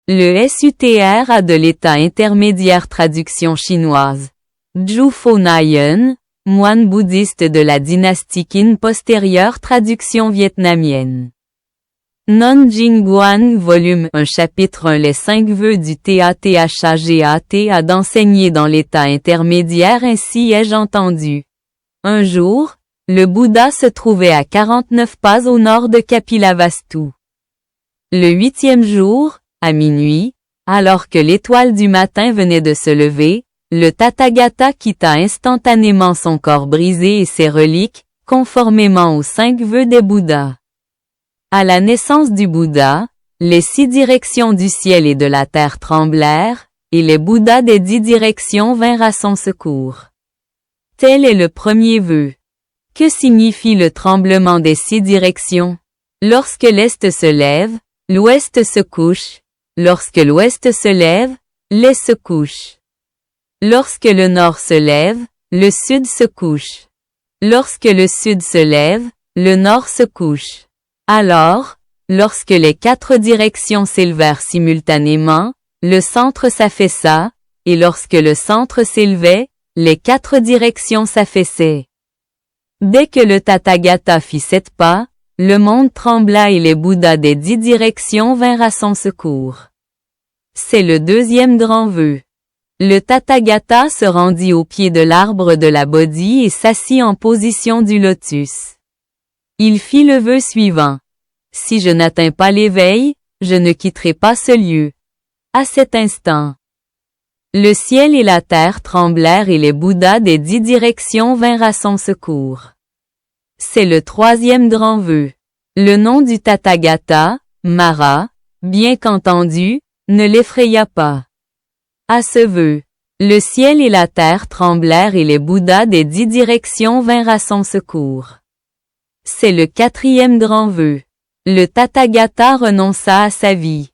Le SUTR a de l'état intermédiaire traduction chinoise. Zhu Pho-Nyen, moine bouddhiste de la dynastie Qin postérieure traduction vietnamienne. Non Jing Guan volume 1 chapitre 1 Les 5 vœux du TATHAGAT d'enseigner dans l'état intermédiaire ainsi ai-je entendu. Un jour, le Bouddha se trouvait à 49 pas au nord de Kapilavastu. Le 8e jour, à minuit, alors que l'étoile du matin venait de se lever, le Tathagata quitta instantanément son corps brisé et ses reliques, conformément aux 5 vœux des Bouddhas. À la naissance du Bouddha, les 6 directions du ciel et de la terre tremblèrent, et les Bouddhas des 10 directions vinrent à son secours. Tel est le premier vœu. Que signifie le tremblement des 6 directions? Lorsque l'Est se lève, l'Ouest se couche. Lorsque l'Ouest se lève, l'Est se couche. Lorsque le Nord se lève, le Sud se couche. Lorsque le Sud se lève, le Nord se couche. Alors, lorsque les 4 directions s'élevèrent simultanément, le centre s'affaissa, et lorsque le centre s'élevait, les 4 directions s'affaissaient. Dès que le Tathagata fit 7 pas, le monde trembla et les Bouddhas des 10 directions vinrent à son secours. C'est le 2e grand vœu. Le Tathagata se rendit au pied de l'arbre de la Bodhi et s'assit en position du lotus. Il fit le vœu suivant. Si je n'atteins pas l'éveil, je ne quitterai pas ce lieu. À cet instant, le ciel et la terre tremblèrent et les Bouddhas des 10 directions vinrent à son secours. C'est le 3e grand vœu. Le nom du Tathagata, Mara, bien qu'entendu, ne l'effraya pas. À ce vœu, le ciel et la terre tremblèrent et les Bouddhas des 10 directions vinrent à son secours. C'est le 4e grand vœu. Le Tathagata renonça à sa vie,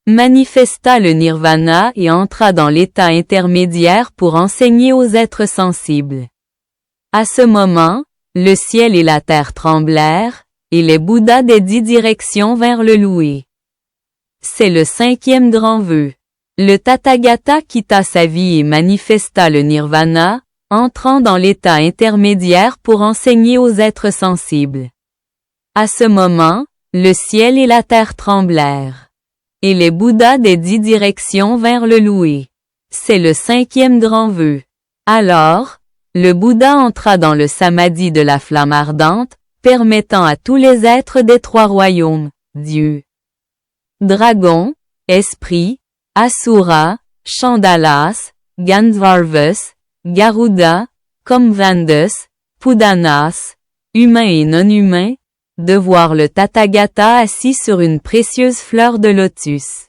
manifesta le nirvana et entra dans l'état intermédiaire pour enseigner aux êtres sensibles. À ce moment, le ciel et la terre tremblèrent, et les Bouddhas des 10 directions vinrent le louer. C'est le 5e grand vœu. Le Tathagata quitta sa vie et manifesta le nirvana, entrant dans l'état intermédiaire pour enseigner aux êtres sensibles. À ce moment, le ciel et la terre tremblèrent. Et les Bouddhas des 10 directions vinrent le louer. C'est le 5e grand vœu. Alors, le Bouddha entra dans le samadhi de la flamme ardente, permettant à tous les êtres des 3 royaumes, Dieu, Dragon, Esprit, Asura, Chandalas, Gandharvas, Garuda, Komvandas, Pudanas, humains et non-humains, de voir le Tathagata assis sur une précieuse fleur de lotus.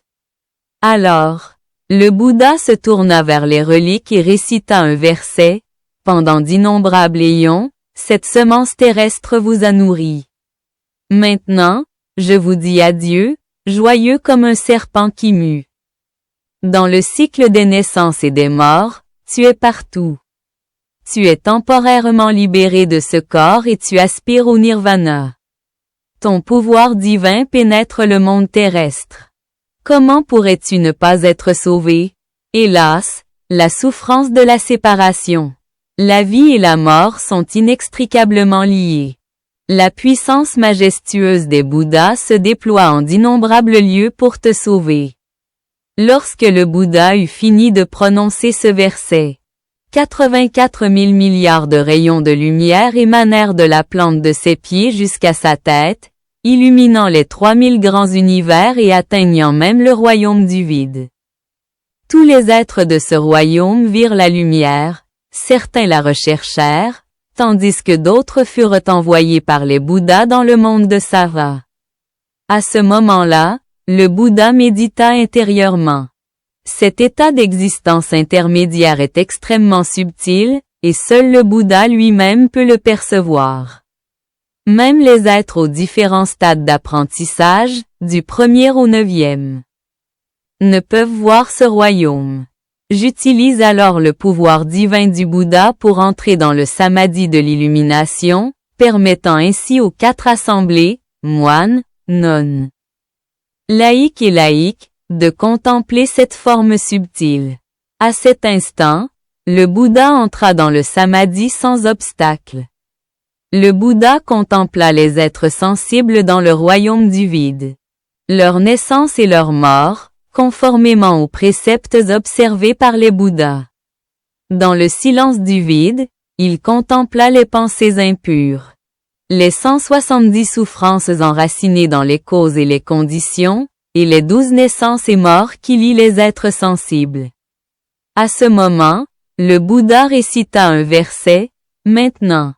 Alors, le Bouddha se tourna vers les reliques et récita un verset, « Pendant d'innombrables éons, cette semence terrestre vous a nourri. Maintenant, je vous dis adieu, joyeux comme un serpent qui mue. Dans le cycle des naissances et des morts, tu es partout. Tu es temporairement libéré de ce corps et tu aspires au nirvana. Ton pouvoir divin pénètre le monde terrestre. Comment pourrais-tu ne pas être sauvé? Hélas, la souffrance de la séparation. La vie et la mort sont inextricablement liées. La puissance majestueuse des Bouddhas se déploie en d'innombrables lieux pour te sauver. Lorsque le Bouddha eut fini de prononcer ce verset, 84 000 milliards de rayons de lumière émanèrent de la plante de ses pieds jusqu'à sa tête, illuminant les 3000 grands univers et atteignant même le royaume du vide. Tous les êtres de ce royaume virent la lumière, certains la recherchèrent, tandis que d'autres furent envoyés par les Bouddhas dans le monde de Sava. À ce moment-là, le Bouddha médita intérieurement. Cet état d'existence intermédiaire est extrêmement subtil, et seul le Bouddha lui-même peut le percevoir. Même les êtres aux différents stades d'apprentissage, du 1er au 9e, ne peuvent voir ce royaume. J'utilise alors le pouvoir divin du Bouddha pour entrer dans le samadhi de l'illumination, permettant ainsi aux 4 assemblées, moines, nonnes, laïcs et laïcs, de contempler cette forme subtile. À cet instant, le Bouddha entra dans le samadhi sans obstacle. Le Bouddha contempla les êtres sensibles dans le royaume du vide. Leur naissance et leur mort, conformément aux préceptes observés par les Bouddhas. Dans le silence du vide, il contempla les pensées impures. Les 170 souffrances enracinées dans les causes et les conditions, et les 12 naissances et morts qui lient les êtres sensibles. À ce moment, le Bouddha récita un verset, « Maintenant,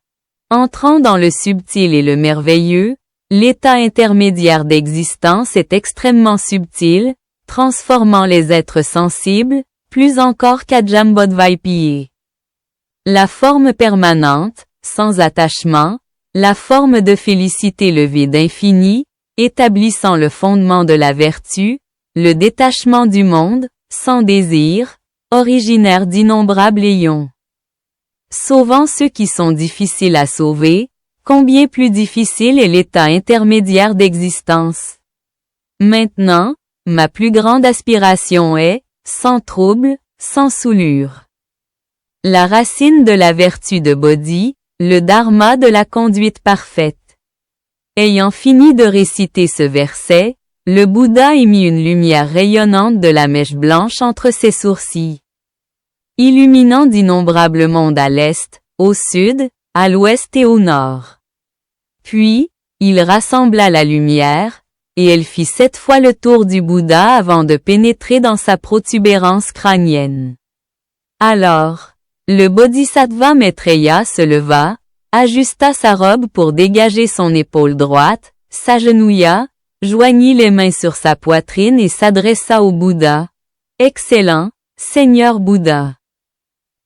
entrant dans le subtil et le merveilleux, l'état intermédiaire d'existence est extrêmement subtil, transformant les êtres sensibles, plus encore qu'Ajambodhvaipiye. La forme permanente, sans attachement, la forme de félicité le vide infini, établissant le fondement de la vertu, le détachement du monde, sans désir, originaire d'innombrables éons. Sauvant ceux qui sont difficiles à sauver, combien plus difficile est l'état intermédiaire d'existence. Maintenant, ma plus grande aspiration est, sans trouble, sans souillure. La racine de la vertu de Bodhi, le dharma de la conduite parfaite. Ayant fini de réciter ce verset, le Bouddha émit une lumière rayonnante de la mèche blanche entre ses sourcils, illuminant d'innombrables mondes à l'est, au sud, à l'ouest et au nord. Puis, il rassembla la lumière, et elle fit 7 fois le tour du Bouddha avant de pénétrer dans sa protubérance crânienne. Alors, le Bodhisattva Maitreya se leva, ajusta sa robe pour dégager son épaule droite, s'agenouilla, joignit les mains sur sa poitrine et s'adressa au Bouddha. « Excellent, Seigneur Bouddha.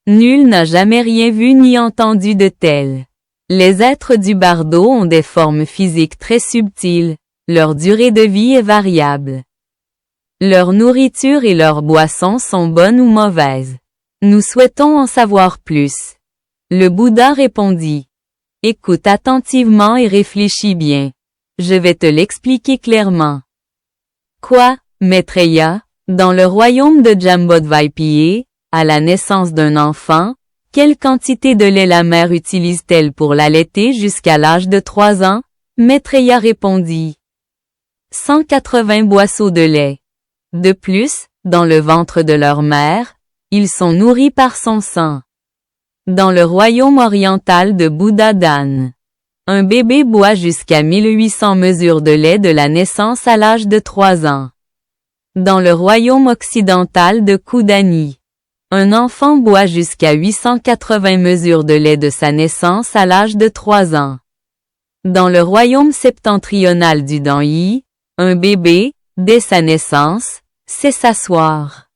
Nul n'a jamais rien vu ni entendu de tel. Les êtres du bardo ont des formes physiques très subtiles, leur durée de vie est variable. Leur nourriture et leurs boissons sont bonnes ou mauvaises. Nous souhaitons en savoir plus. » Le Bouddha répondit. « Écoute attentivement et réfléchis bien. Je vais te l'expliquer clairement. » Quoi, Maitreya, dans le royaume de Jambodhvaipiye, à la naissance d'un enfant, quelle quantité de lait la mère utilise-t-elle pour l'allaiter jusqu'à l'âge de 3 ans? Maitreya répondit. 180 boisseaux de lait. De plus, dans le ventre de leur mère, ils sont nourris par son sang. Dans le royaume oriental de Bouddha Dan, un bébé boit jusqu'à 1800 mesures de lait de la naissance à l'âge de 3 ans. Dans le royaume occidental de Kudani, un enfant boit jusqu'à 880 mesures de lait de sa naissance à l'âge de 3 ans. Dans le royaume septentrional du Danyi, un bébé, dès sa naissance, sait s'asseoir.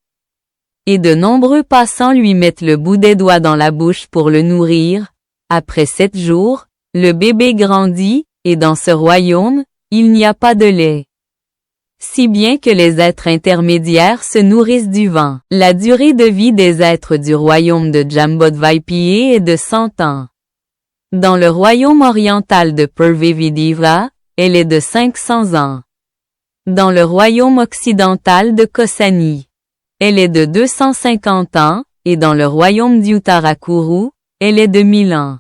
Et de nombreux passants lui mettent le bout des doigts dans la bouche pour le nourrir. Après 7 jours, le bébé grandit, et dans ce royaume, il n'y a pas de lait. Si bien que les êtres intermédiaires se nourrissent du vent. La durée de vie des êtres du royaume de Jambodhvaipiye est de 100 ans. Dans le royaume oriental de Purvevidivra, elle est de 500 ans. Dans le royaume occidental de Kosani, elle est de 250 ans, et dans le royaume d'Uttarakuru, elle est de 1000 ans.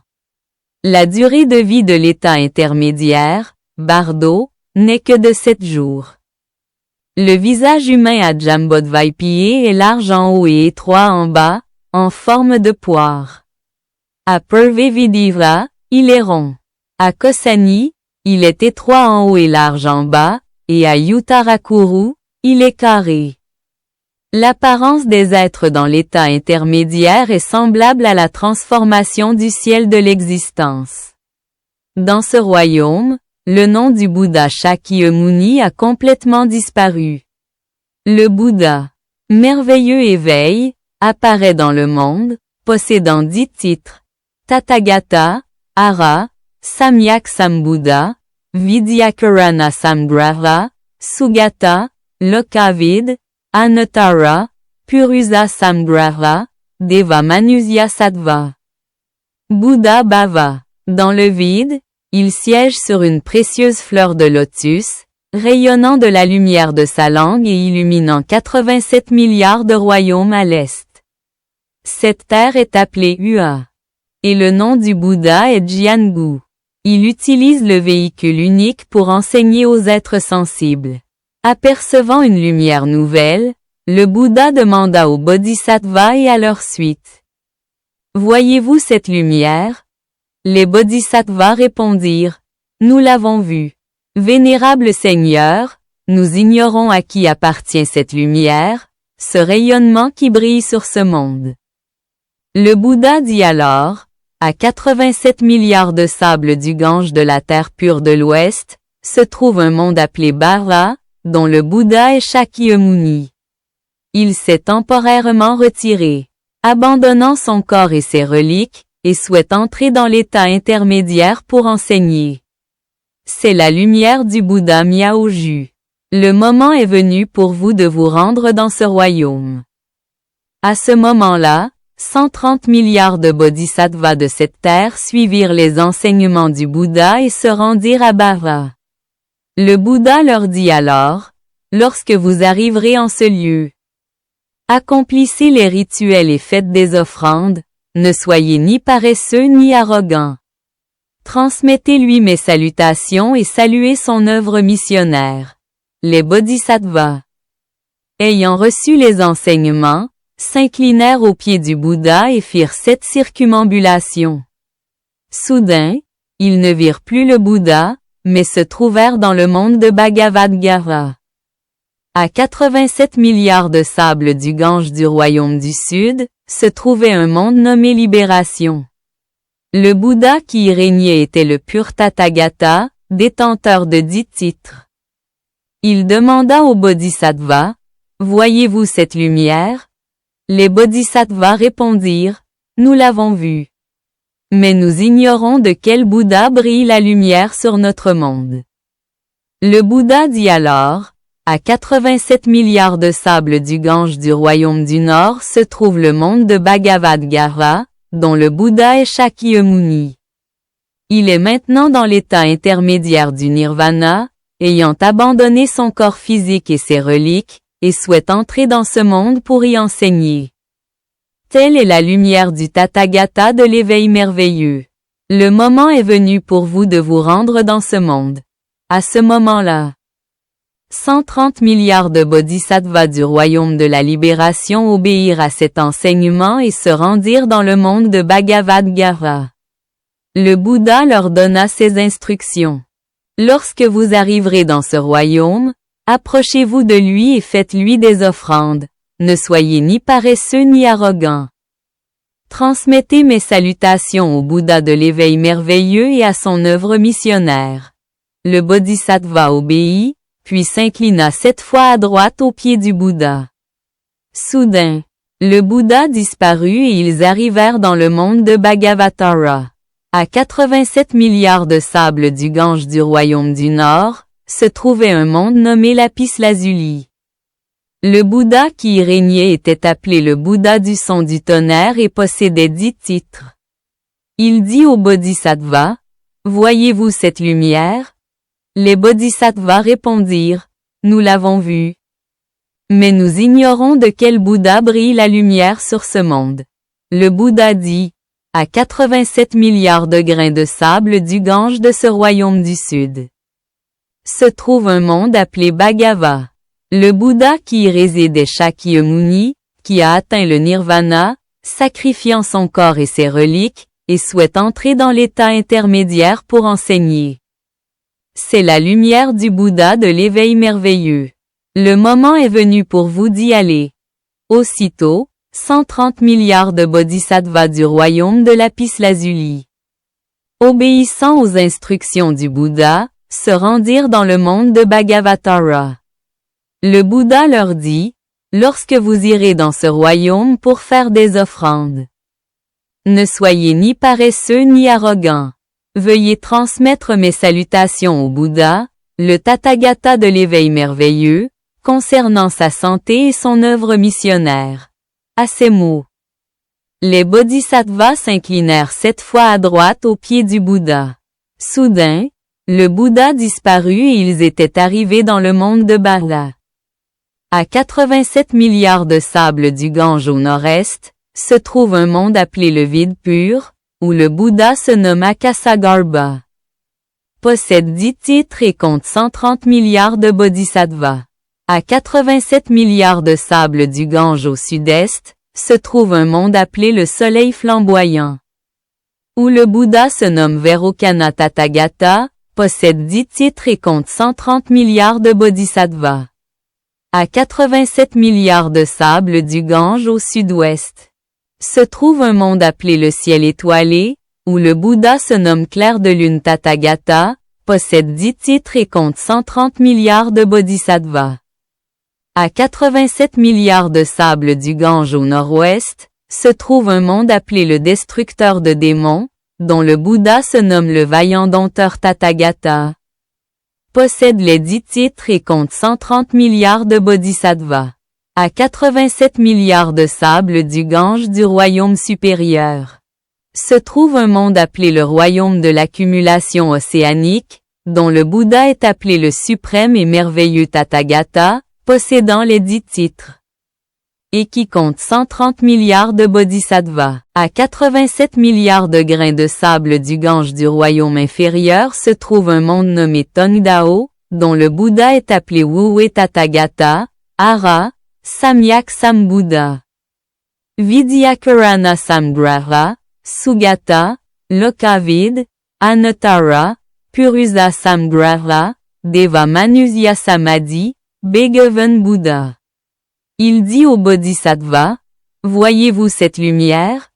La durée de vie de l'état intermédiaire, Bardo, n'est que de 7 jours. Le visage humain à Jambodhvaipiye est large en haut et étroit en bas, en forme de poire. À Purvevidivra, il est rond. À Kosani, il est étroit en haut et large en bas, et à Uttarakuru, il est carré. L'apparence des êtres dans l'état intermédiaire est semblable à la transformation du ciel de l'existence. Dans ce royaume, le nom du Bouddha Shakyamuni a complètement disparu. Le Bouddha, merveilleux éveil, apparaît dans le monde, possédant 10 titres. Tathagata, Ara, Samyak Sambuddha, Vidyakarana Samgraha, Sugata, Lokavid, Anutara, Purusa Samgraha, Deva Manusya Sattva. Bouddha Bhava. Dans le vide, il siège sur une précieuse fleur de lotus, rayonnant de la lumière de sa langue et illuminant 87 milliards de royaumes à l'est. Cette terre est appelée Ua. Et le nom du Bouddha est Jiangu. Il utilise le véhicule unique pour enseigner aux êtres sensibles. Apercevant une lumière nouvelle, le Bouddha demanda aux bodhisattvas et à leur suite. Voyez-vous cette lumière? Les bodhisattvas répondirent. Nous l'avons vue. Vénérable Seigneur, nous ignorons à qui appartient cette lumière, ce rayonnement qui brille sur ce monde. Le Bouddha dit alors, à 87 milliards de sables du Gange de la terre pure de l'Ouest, se trouve un monde appelé Bara, dont le Bouddha est Shakyamuni. Il s'est temporairement retiré, abandonnant son corps et ses reliques, et souhaite entrer dans l'état intermédiaire pour enseigner. C'est la lumière du Bouddha Miaoju. Le moment est venu pour vous de vous rendre dans ce royaume. À ce moment-là, 130 milliards de bodhisattvas de cette terre suivirent les enseignements du Bouddha et se rendirent à Bara. Le Bouddha leur dit alors, lorsque vous arriverez en ce lieu, accomplissez les rituels et faites des offrandes, ne soyez ni paresseux ni arrogants. Transmettez-lui mes salutations et saluez son œuvre missionnaire. Les bodhisattvas, ayant reçu les enseignements, s'inclinèrent aux pieds du Bouddha et firent 7 circumambulations. Soudain, ils ne virent plus le Bouddha, mais se trouvèrent dans le monde de Bhagavad Gita. À 87 milliards de sables du Gange du royaume du Sud, se trouvait un monde nommé Libération. Le Bouddha qui y régnait était le pur Tathagata, détenteur de 10 titres. Il demanda aux bodhisattvas, « Voyez-vous cette lumière ?» Les bodhisattvas répondirent, « Nous l'avons vue. Mais nous ignorons de quel Bouddha brille la lumière sur notre monde. » Le Bouddha dit alors, « À 87 milliards de sables du Gange du royaume du Nord se trouve le monde de Bhagavad Gita, dont le Bouddha est Shakyamuni. Il est maintenant dans l'état intermédiaire du Nirvana, ayant abandonné son corps physique et ses reliques, et souhaite entrer dans ce monde pour y enseigner. Telle est la lumière du Tathagata de l'éveil merveilleux. Le moment est venu pour vous de vous rendre dans ce monde. À ce moment-là, 130 milliards de bodhisattvas du royaume de la libération obéirent à cet enseignement et se rendirent dans le monde de Bhagavad Gita. Le Bouddha leur donna ces instructions. Lorsque vous arriverez dans ce royaume, approchez-vous de lui et faites-lui des offrandes. Ne soyez ni paresseux ni arrogants. Transmettez mes salutations au Bouddha de l'éveil merveilleux et à son œuvre missionnaire. Le bodhisattva obéit, puis s'inclina 7 fois à droite aux pieds du Bouddha. Soudain, le Bouddha disparut et ils arrivèrent dans le monde de Bhagavatara. À 87 milliards de sables du Gange du royaume du Nord, se trouvait un monde nommé Lapis-Lazuli. Le Bouddha qui y régnait était appelé le Bouddha du son du tonnerre et possédait 10 titres. Il dit aux bodhisattvas, « Voyez-vous cette lumière ?» Les bodhisattvas répondirent, « Nous l'avons vue. Mais nous ignorons de quel Bouddha brille la lumière sur ce monde. » Le Bouddha dit, « À 87 milliards de grains de sable du Gange de ce royaume du Sud se trouve un monde appelé Bhagava. Le Bouddha qui y réside est Shakyamuni, qui a atteint le Nirvana, sacrifiant son corps et ses reliques, et souhaite entrer dans l'état intermédiaire pour enseigner. C'est la lumière du Bouddha de l'éveil merveilleux. Le moment est venu pour vous d'y aller. » Aussitôt, 130 milliards de bodhisattvas du royaume de Lapis-Lazuli, obéissant aux instructions du Bouddha, se rendirent dans le monde de Bhagavatara. Le Bouddha leur dit, « Lorsque vous irez dans ce royaume pour faire des offrandes, ne soyez ni paresseux ni arrogants. Veuillez transmettre mes salutations au Bouddha, le Tathagata de l'éveil merveilleux, concernant sa santé et son œuvre missionnaire. » À ces mots, les bodhisattvas s'inclinèrent 7 fois à droite aux pieds du Bouddha. Soudain, le Bouddha disparut et ils étaient arrivés dans le monde de Bala. À 87 milliards de sable du Gange au nord-est, se trouve un monde appelé le vide pur, où le Bouddha se nomme Akasagarbha. Possède 10 titres et compte 130 milliards de bodhisattvas. À 87 milliards de sable du Gange au sud-est, se trouve un monde appelé le Soleil flamboyant, où le Bouddha se nomme Vairocana Tathagata, possède 10 titres et compte 130 milliards de bodhisattvas. À 87 milliards de sable du Gange au sud-ouest, se trouve un monde appelé le ciel étoilé, où le Bouddha se nomme Clair de lune Tathagata, possède 10 titres et compte 130 milliards de bodhisattvas. À 87 milliards de sable du Gange au nord-ouest, se trouve un monde appelé le destructeur de démons, dont le Bouddha se nomme le vaillant dompteur Tathagata. Possède les 10 titres et compte 130 milliards de bodhisattvas. À 87 milliards de sable du Gange du royaume supérieur, se trouve un monde appelé le royaume de l'accumulation océanique, dont le Bouddha est appelé le suprême et merveilleux Tathagata, possédant les 10 titres, et qui compte 130 milliards de bodhisattvas. À 87 milliards de grains de sable du Gange du royaume inférieur se trouve un monde nommé Tongdao, dont le Bouddha est appelé Wu-Wei Tathagata, Ara, Samyak Sambuddha, Vidyakarana Samgrara, Sugata, Lokavid, Anatara, Purusa Samgrara, Deva Manusya Samadhi, Bhagavan Bouddha. Il dit aux bodhisattvas, « Voyez-vous cette lumière ?»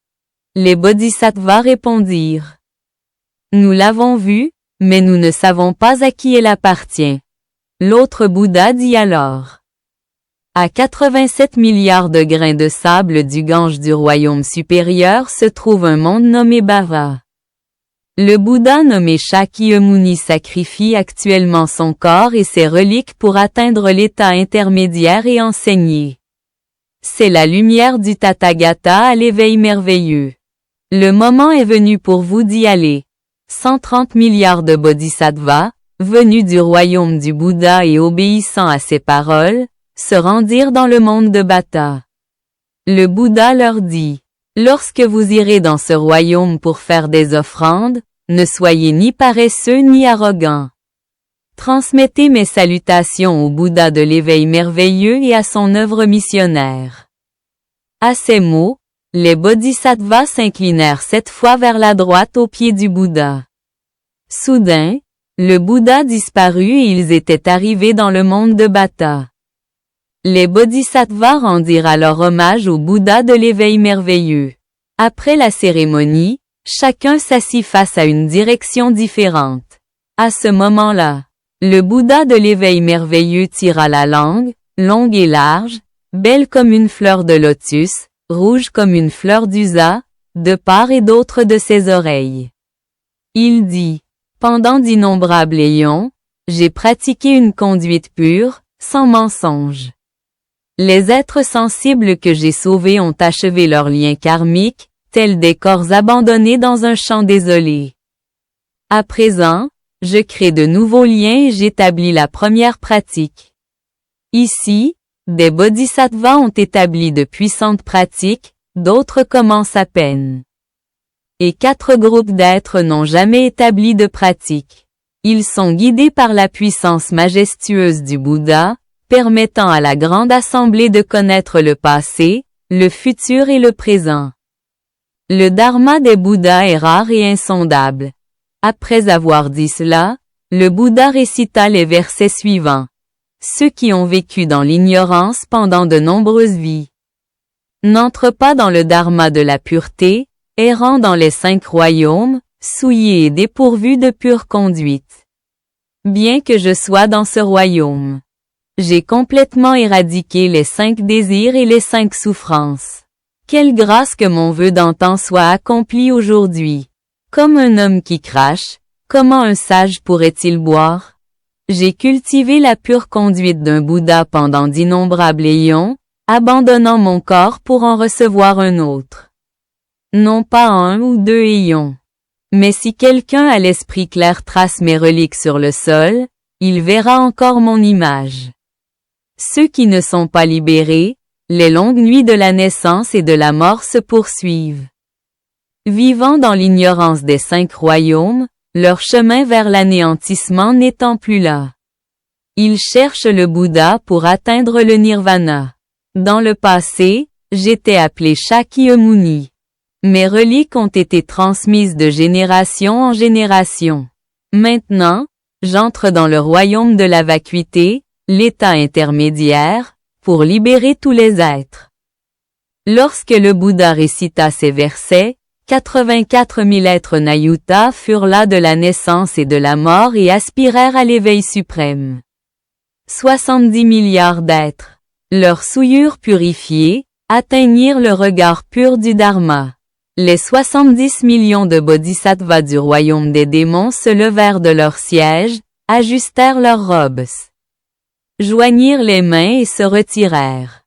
Les bodhisattvas répondirent, « Nous l'avons vue, mais nous ne savons pas à qui elle appartient. » L'autre Bouddha dit alors, « À 87 milliards de grains de sable du Gange du royaume supérieur se trouve un monde nommé Bhava. Le Bouddha nommé Shakyamuni sacrifie actuellement son corps et ses reliques pour atteindre l'état intermédiaire et enseigner. C'est la lumière du Tathagata à l'éveil merveilleux. Le moment est venu pour vous d'y aller. 130 milliards de bodhisattvas, venus du royaume du Bouddha et obéissant à ses paroles, se rendirent dans le monde de Bata. Le Bouddha leur dit, « Lorsque vous irez dans ce royaume pour faire des offrandes, ne soyez ni paresseux ni arrogants. Transmettez mes salutations au Bouddha de l'éveil merveilleux et à son œuvre missionnaire. » À ces mots, les bodhisattvas s'inclinèrent 7 fois vers la droite aux pieds du Bouddha. Soudain, le Bouddha disparut et ils étaient arrivés dans le monde de Bata. Les bodhisattvas rendirent alors hommage au Bouddha de l'éveil merveilleux. Après la cérémonie, chacun s'assit face à une direction différente. À ce moment-là, le Bouddha de l'éveil merveilleux tira la langue, longue et large, belle comme une fleur de lotus, rouge comme une fleur d'usa, de part et d'autre de ses oreilles. Il dit, « Pendant d'innombrables éons, j'ai pratiqué une conduite pure, sans mensonge. Les êtres sensibles que j'ai sauvés ont achevé leur lien karmique, tels des corps abandonnés dans un champ désolé. À présent, je crée de nouveaux liens et j'établis la première pratique. Ici, des bodhisattvas ont établi de puissantes pratiques, d'autres commencent à peine. Et 4 groupes d'êtres n'ont jamais établi de pratique. Ils sont guidés par la puissance majestueuse du Bouddha, permettant à la grande assemblée de connaître le passé, le futur et le présent. Le dharma des Bouddhas est rare et insondable. » Après avoir dit cela, le Bouddha récita les versets suivants. Ceux qui ont vécu dans l'ignorance pendant de nombreuses vies n'entrent pas dans le dharma de la pureté, errant dans les 5 royaumes, souillés et dépourvus de pure conduite. Bien que je sois dans ce royaume, j'ai complètement éradiqué les 5 désirs et les 5 souffrances. Quelle grâce que mon vœu d'antan soit accompli aujourd'hui. Comme un homme qui crache, comment un sage pourrait-il boire? J'ai cultivé la pure conduite d'un Bouddha pendant d'innombrables éons, abandonnant mon corps pour en recevoir un autre. Non pas 1 ou 2 éons, Mais si quelqu'un à l'esprit clair trace mes reliques sur le sol, il verra encore mon image. Ceux qui ne sont pas libérés, les longues nuits de la naissance et de la mort se poursuivent. Vivant dans l'ignorance des 5 royaumes, leur chemin vers l'anéantissement n'étant plus là. Ils cherchent le Bouddha pour atteindre le nirvana. Dans le passé, j'étais appelé Shakyamuni. Mes reliques ont été transmises de génération en génération. Maintenant, j'entre dans le royaume de la vacuité, l'état intermédiaire, pour libérer tous les êtres. Lorsque le Bouddha récita ces versets, 84 000 êtres Nayuta furent là de la naissance et de la mort et aspirèrent à l'éveil suprême. 70 milliards d'êtres, leurs souillures purifiées, atteignirent le regard pur du Dharma. Les 70 millions de bodhisattvas du royaume des démons se levèrent de leur siège, ajustèrent leurs robes, joignirent les mains et se retirèrent.